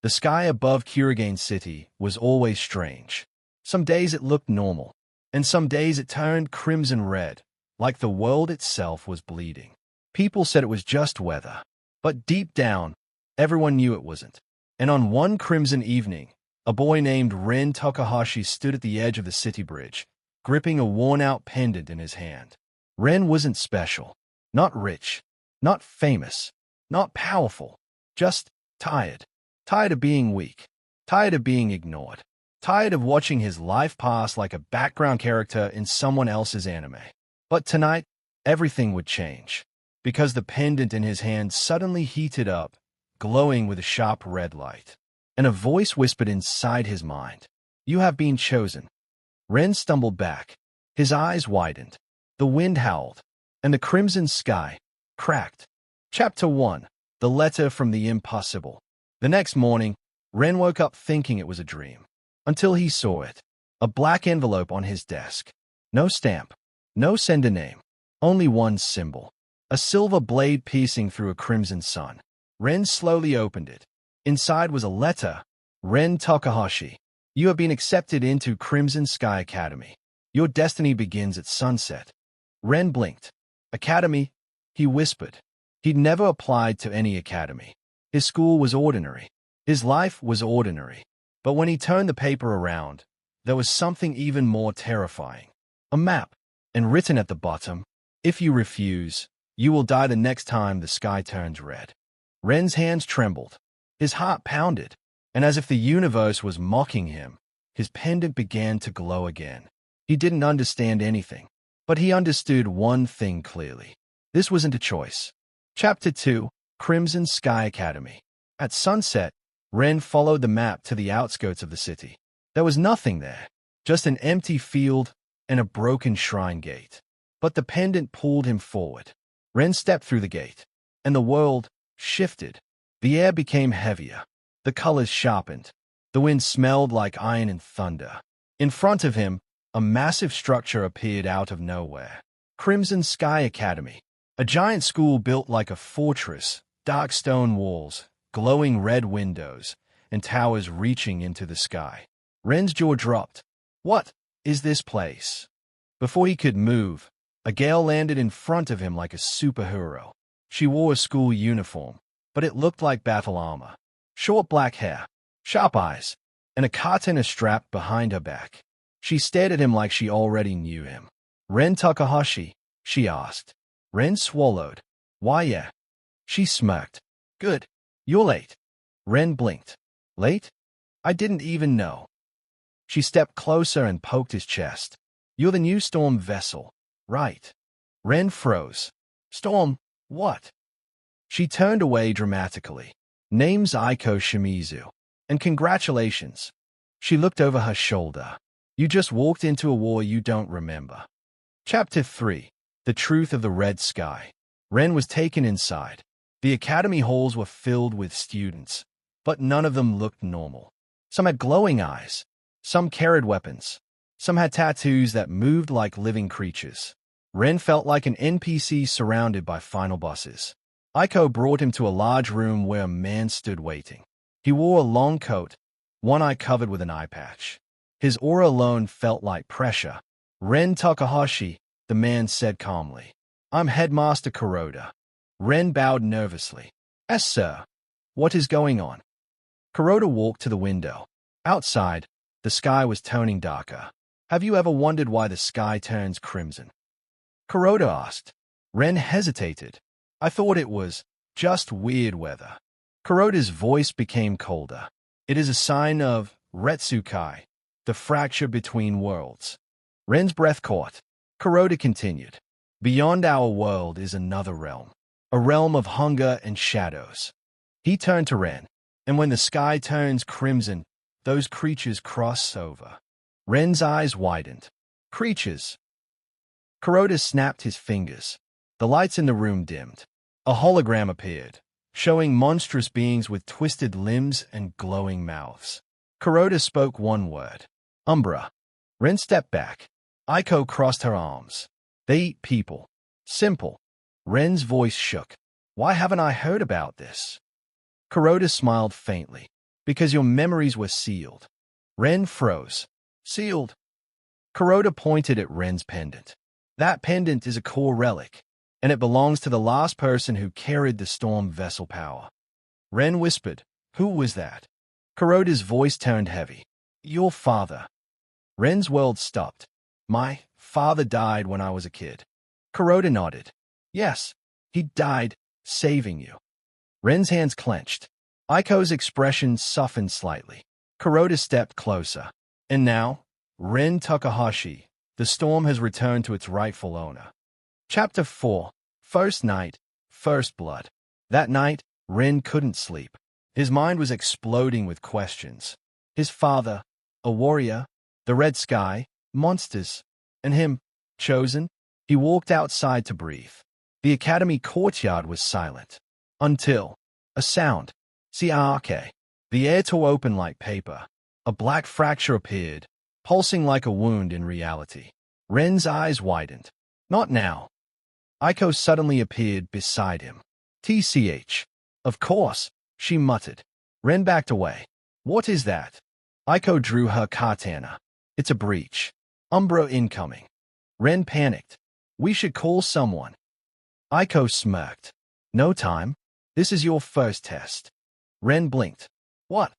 The sky above Kurigane City was always strange. Some days it looked normal, and some days it turned crimson red, like the world itself was bleeding. People said it was just weather, but deep down, everyone knew it wasn't. And on one crimson evening, a boy named Ren Takahashi stood at the edge of the city bridge, gripping a worn-out pendant in his hand. Ren wasn't special, not rich, not famous, not powerful, just tired. Tired of being weak, tired of being ignored, tired of watching his life pass like a background character in someone else's anime. But tonight, everything would change, because the pendant in his hand suddenly heated up, glowing with a sharp red light. And a voice whispered inside his mind, "You have been chosen." Ren stumbled back. His eyes widened. The wind howled, and the crimson sky cracked. Chapter 1. The Letter from the Impossible. The next morning, Ren woke up thinking it was a dream, until he saw it. A black envelope on his desk. No stamp, no sender name, only one symbol. A silver blade piercing through a crimson sun. Ren slowly opened it. Inside was a letter. Ren Takahashi, you have been accepted into Crimson Sky Academy. Your destiny begins at sunset. Ren blinked. Academy? He whispered. He'd never applied to any academy. His school was ordinary. His life was ordinary. But when he turned the paper around, there was something even more terrifying. A map, and written at the bottom, "If you refuse, you will die the next time the sky turns red." Ren's hands trembled. His heart pounded, and as if the universe was mocking him, his pendant began to glow again. He didn't understand anything, but he understood one thing clearly. This wasn't a choice. Chapter 2. Crimson Sky Academy. At sunset, Ren followed the map to the outskirts of the city. There was nothing there, just an empty field and a broken shrine gate. But the pendant pulled him forward. Ren stepped through the gate, and the world shifted. The air became heavier. The colors sharpened. The wind smelled like iron and thunder. In front of him, a massive structure appeared out of nowhere. Crimson Sky Academy. A giant school built like a fortress, dark stone walls, glowing red windows, and towers reaching into the sky. Ren's jaw dropped. What is this place? Before he could move, a gale landed in front of him like a superhero. She wore a school uniform, but it looked like battle armor. Short black hair, sharp eyes, and a katana strapped behind her back. She stared at him like she already knew him. Ren Takahashi, she asked. Ren swallowed. Why, yeah. She smirked. Good. You're late. Ren blinked. Late? I didn't even know. She stepped closer and poked his chest. You're the new storm vessel, right? Ren froze. Storm, what? She turned away dramatically. Name's Aiko Shimizu. And congratulations. She looked over her shoulder. You just walked into a war you don't remember. Chapter 3. The Truth of the Red Sky. Ren was taken inside. The academy halls were filled with students, but none of them looked normal. Some had glowing eyes. Some carried weapons. Some had tattoos that moved like living creatures. Ren felt like an NPC surrounded by final bosses. Aiko brought him to a large room where a man stood waiting. He wore a long coat, one eye covered with an eye patch. His aura alone felt like pressure. Ren Takahashi, the man said calmly. I'm Headmaster Kuroda. Ren bowed nervously. Yes, sir. What is going on? Kuroda walked to the window. Outside, the sky was turning darker. Have you ever wondered why the sky turns crimson? Kuroda asked. Ren hesitated. I thought it was just weird weather. Kuroda's voice became colder. It is a sign of Retsukai, the fracture between worlds. Ren's breath caught. Kuroda continued. Beyond our world is another realm, a realm of hunger and shadows. He turned to Ren, and when the sky turns crimson, those creatures cross over. Ren's eyes widened. Creatures. Kuroda snapped his fingers. The lights in the room dimmed. A hologram appeared, showing monstrous beings with twisted limbs and glowing mouths. Kuroda spoke one word. Umbra. Ren stepped back. Aiko crossed her arms. They eat people. Simple. Ren's voice shook. Why haven't I heard about this? Kuroda smiled faintly. Because your memories were sealed. Ren froze. Sealed. Kuroda pointed at Ren's pendant. That pendant is a core relic, and it belongs to the last person who carried the storm vessel power. Ren whispered, "Who was that?" Kuroda's voice turned heavy. "Your father." Ren's world stopped. "My father died when I was a kid." Kuroda nodded. "Yes, he died, saving you." Ren's hands clenched. Aiko's expression softened slightly. Kuroda stepped closer. "And now, Ren Takahashi, the storm has returned to its rightful owner." Chapter 4. First Night, First Blood. That night, Ren couldn't sleep. His mind was exploding with questions. His father, a warrior, the red sky, monsters, and him, chosen. He walked outside to breathe. The academy courtyard was silent. Until a sound. StoryArc. The air tore open like paper. A black fracture appeared, pulsing like a wound in reality. Ren's eyes widened. Not now. Aiko suddenly appeared beside him. "TCH. Of course," she muttered. Ren backed away. "What is that?" Aiko drew her katana. "It's a breach. Umbra incoming." Ren panicked. "We should call someone." Aiko smirked. "No time. This is your first test." Ren blinked. "What?"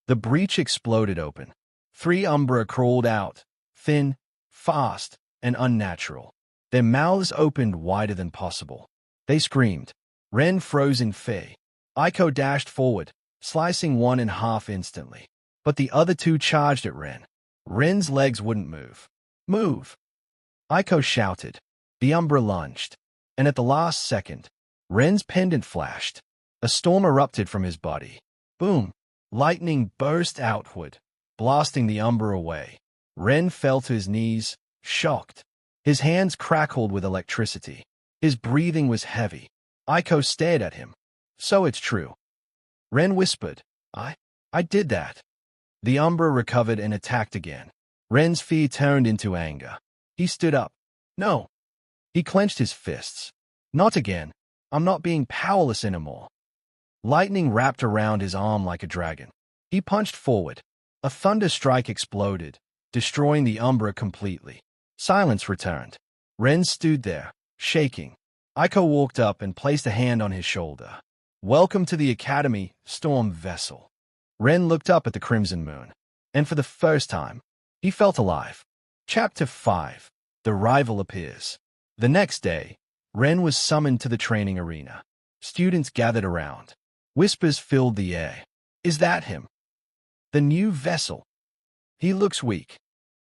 The breach exploded open. 3 Umbra crawled out, thin, fast, and unnatural. Their mouths opened wider than possible. They screamed. Ren froze in fear. Aiko dashed forward, slicing one in half instantly. But the other 2 charged at Ren. Ren's legs wouldn't move. "Move!" Aiko shouted. The Umbra lunged. And at the last second, Ren's pendant flashed. A storm erupted from his body. Boom! Lightning burst outward, blasting the Umbra away. Ren fell to his knees, shocked. His hands crackled with electricity. His breathing was heavy. Aiko stared at him. "So it's true." Ren whispered, I did that." The Umbra recovered and attacked again. Ren's fear turned into anger. He stood up. "No." He clenched his fists. "Not again. I'm not being powerless anymore." Lightning wrapped around his arm like a dragon. He punched forward. A thunder strike exploded, destroying the Umbra completely. Silence returned. Ren stood there, shaking. Aiko walked up and placed a hand on his shoulder. "Welcome to the Academy, Storm Vessel." Ren looked up at the crimson moon, and for the first time, he felt alive. Chapter 5. The Rival Appears. The next day, Ren was summoned to the training arena. Students gathered around. Whispers filled the air. "Is that him? The new vessel? He looks weak."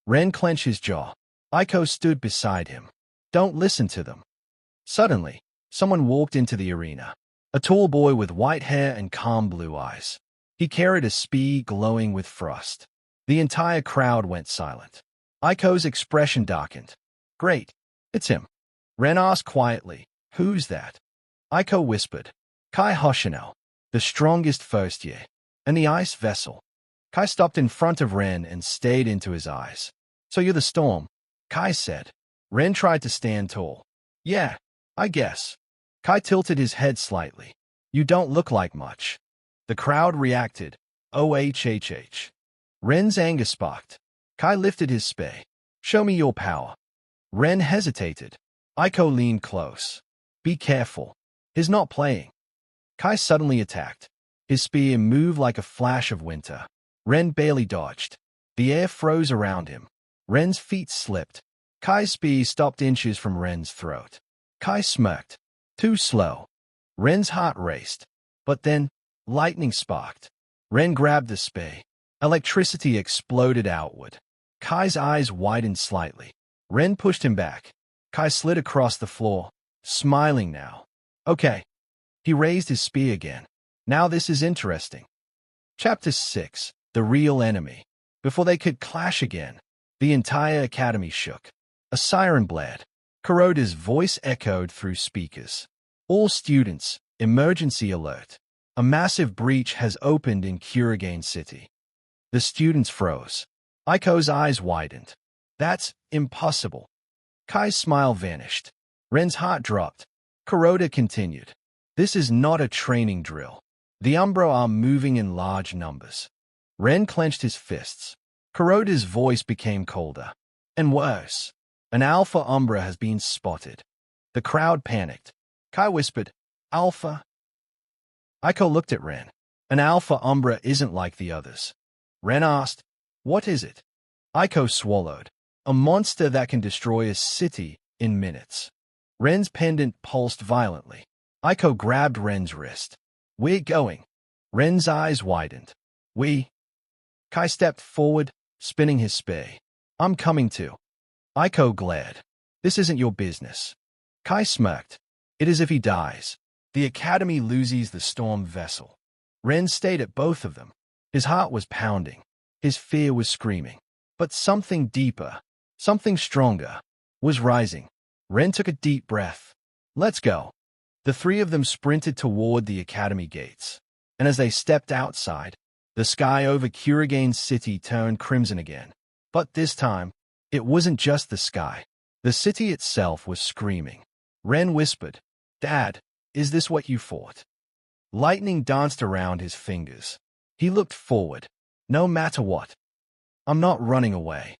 Ren clenched his jaw. Aiko stood beside him. "Don't listen to them." Suddenly, someone walked into the arena. A tall boy with white hair and calm blue eyes. He carried a spear glowing with frost. The entire crowd went silent. Aiko's expression darkened. "Great. It's him." Ren asked quietly, "Who's that?" Aiko whispered, "Kai Hoshino, the strongest first year, and the ice vessel." Kai stopped in front of Ren and stared into his eyes. "So you're the storm," Kai said. Ren tried to stand tall. "Yeah, I guess." Kai tilted his head slightly. "You don't look like much." The crowd reacted. "OHHH." Ren's anger sparked. Kai lifted his spear. "Show me your power." Ren hesitated. Aiko leaned close. "Be careful. He's not playing." Kai suddenly attacked. His spear moved like a flash of winter. Ren barely dodged. The air froze around him. Ren's feet slipped. Kai's spear stopped inches from Ren's throat. Kai smirked. Too slow. Ren's heart raced. But then, lightning sparked. Ren grabbed the spear. Electricity exploded outward. Kai's eyes widened slightly. Ren pushed him back. Kai slid across the floor, smiling now. "Okay." He raised his spear again. "Now this is interesting." Chapter 6. The Real Enemy. Before they could clash again, the entire academy shook. A siren blared. Kuroda's voice echoed through speakers. "All students, emergency alert. A massive breach has opened in Kurigane City." The students froze. Aiko's eyes widened. "That's impossible." Kai's smile vanished. Ren's heart dropped. Kuroda continued. "This is not a training drill. The Umbra are moving in large numbers. Ren clenched his fists. Kuroda's voice became colder. And worse. An Alpha Umbra has been spotted. The crowd panicked. Kai whispered, Alpha? Aiko looked at Ren. An Alpha Umbra isn't like the others. Ren asked, what is it? Aiko swallowed. A monster that can destroy a city in minutes. Ren's pendant pulsed violently. Aiko grabbed Ren's wrist. We're going. Ren's eyes widened. We? Kai stepped forward, spinning his spear. I'm coming too. Aiko glared. This isn't your business. Kai smirked. It is if he dies. The Academy loses the storm vessel. Ren stayed at both of them. His heart was pounding. His fear was screaming. But something deeper, something stronger, was rising. Ren took a deep breath. Let's go. The three of them sprinted toward the Academy gates. And as they stepped outside, the sky over Kurigane City turned crimson again. But this time, it wasn't just the sky. The city itself was screaming. Ren whispered, Dad, is this what you fought? Lightning danced around his fingers. He looked forward. No matter what. I'm not running away.